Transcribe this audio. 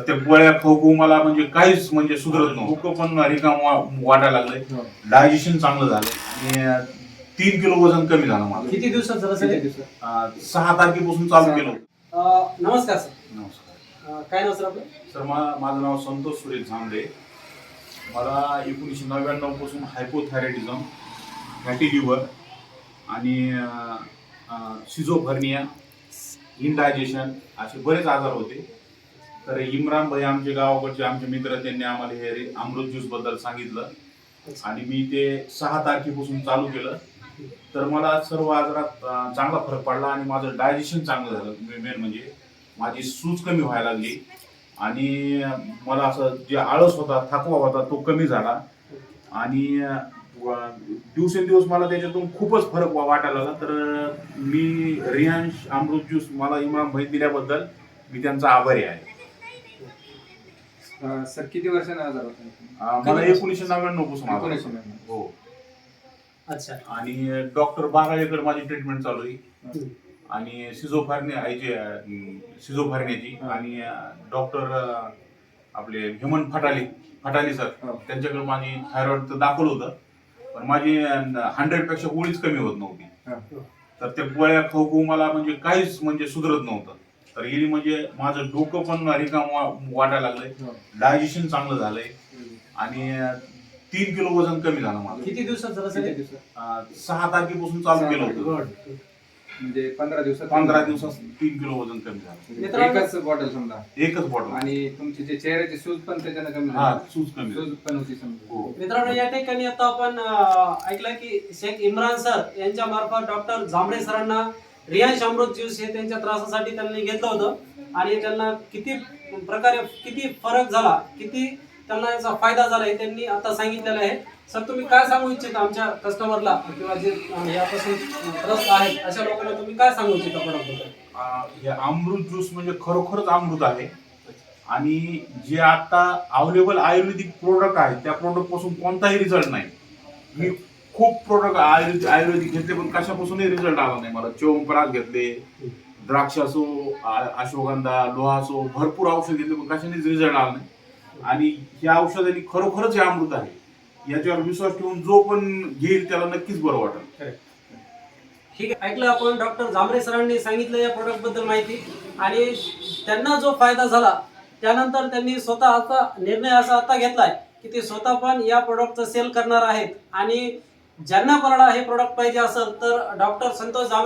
ते गोळ्या खाऊ मला म्हणजे काहीच म्हणजे सुधरत नव्हतं. डोकं पण रिकाम वाटायला लागलंय, डायजेशन चांगलं झालंय आणि 3 किलो वजन कमी झालं माझं. किती दिवसात झालं सर? 6 तारखेपासून चालू केलं. नमस्कार सर. नमस्कार काय नाव सर आपलं? सर, माझं नाव संतोष सुरेश झांबरे. मला 1999 पासून हायपोथायरॉइडिझम, फॅटी लिव्हर आणि शिझोफर्निया, इनडायजेशन असे बरेच आजार होते. तर इम्रान भाई आमचे गावाकडचे आमचे मित्र, त्यांनी आम्हाला हे अमृत ज्यूस बद्दल सांगितलं आणि मी ते 6 तारखेपासून चालू केलं. तर मला सर्व आजारात चांगला फरक पडला आणि माझं डायजेशन चांगलं झालं. मेन म्हणजे माझी सूज कमी व्हायला लागली आणि मला असं जे आळस होता, थकवा होता, तो कमी झाला आणि दिवसेंदिवस मला त्याच्यातून खूपच फरक वाटायला लागला. तर मी रियांश अमृत ज्यूस मला इम्रान भाई दिल्याबद्दल मी त्यांचा आभारी आहे. सर किती वर्षांनी आजार होता? मला 1999 पासून आजार. 1999. हो. अच्छा. आणि डॉक्टर बारावेकडे माझी ट्रीटमेंट चालू आहे आणि शिझोफर्नियाची आणि डॉक्टर आपले हेमंत फटाली सर, त्यांच्याकडे माझी थायरॉइड तर दाखवलं होतं, पण माझी 100 पेक्षा गोळीच कमी होत नव्हती. तर त्या गोळ्या खाऊ मला म्हणजे काहीच म्हणजे सुधरत नव्हतं. तर येईल म्हणजे माझं डोकं पण रिकाम वाटायला लागलंय, डायजेशन चांगलं झालंय आणि 3 किलो वजन कमी झालं माझं. किती दिवसात झालं सर? 6 तारखेपासून चालू केलं होतं. म्हणजे 15 दिवसात 3 किलो वजन कमी झालं. एकच बॉटल समजा, एकच बॉटल. आणि तुमची जे चेहऱ्याची सूज पण त्याच्यानं कमी हा, झाली. सूज कमी. सूज पण होती समजा. हो. मित्रांनो, या ठिकाणी आता आपण ऐकलं की शेख इम्रान सर यांच्या मार्फत डॉक्टर झांबरे सरांना रियांश अमृत ज्यूस हे त्यांच्या त्रासासाठी त्यांनी घेतलं होतं आणि त्यांना किती फरक झाला, किती त्यांना याचा फायदा झाला हे त्यांनी आता सांगितलेलं आहे. सर, तुम्ही काय सांगू इच्छिता आमच्या कस्टमरला किंवा जे यापासून त्रस्त आहेत अशा लोकांना तुम्ही काय सांगू इच्छिता प्रोडक्टबद्दल? हे अमृत ज्यूस म्हणजे खरोखरच अमृत आहे आणि जे आता अवेलेबल आयुर्वेदिक प्रोडक्ट आहेत त्या प्रोडक्ट पासून कोणताही रिझल्ट नाही. मी खूप प्रोडक्ट आयुर्वेदिक घेतले पण कशापासूनही रिझल्ट आला नाही मला. च्यवनप्राश घेतले, द्राक्ष असो, अश्वगंधा, लोहा असो, भरपूर औषध घेतले पण कशानेच रिझल्ट आला नाही. आणि या औषधाने खरोखरच हे अमृत आहे. याच्यावर विश्वास ठेवून जो पण घेईल त्याला नक्कीच बरं वाटेल. ठीक आहे, ऐकलं आपण डॉक्टर झांबरे सरांनी सांगितलं या प्रोडक्ट बद्दल माहिती आणि त्यांना जो फायदा झाला त्यानंतर त्यांनी स्वतः आता निर्णय असा आता घेतलाय की ते स्वतः पण या प्रोडक्टचं सेल करणार आहेत आणि ज्यांना कोणाला हे प्रोडक्ट पाहिजे असेल तर डॉक्टर संतोष झांबरे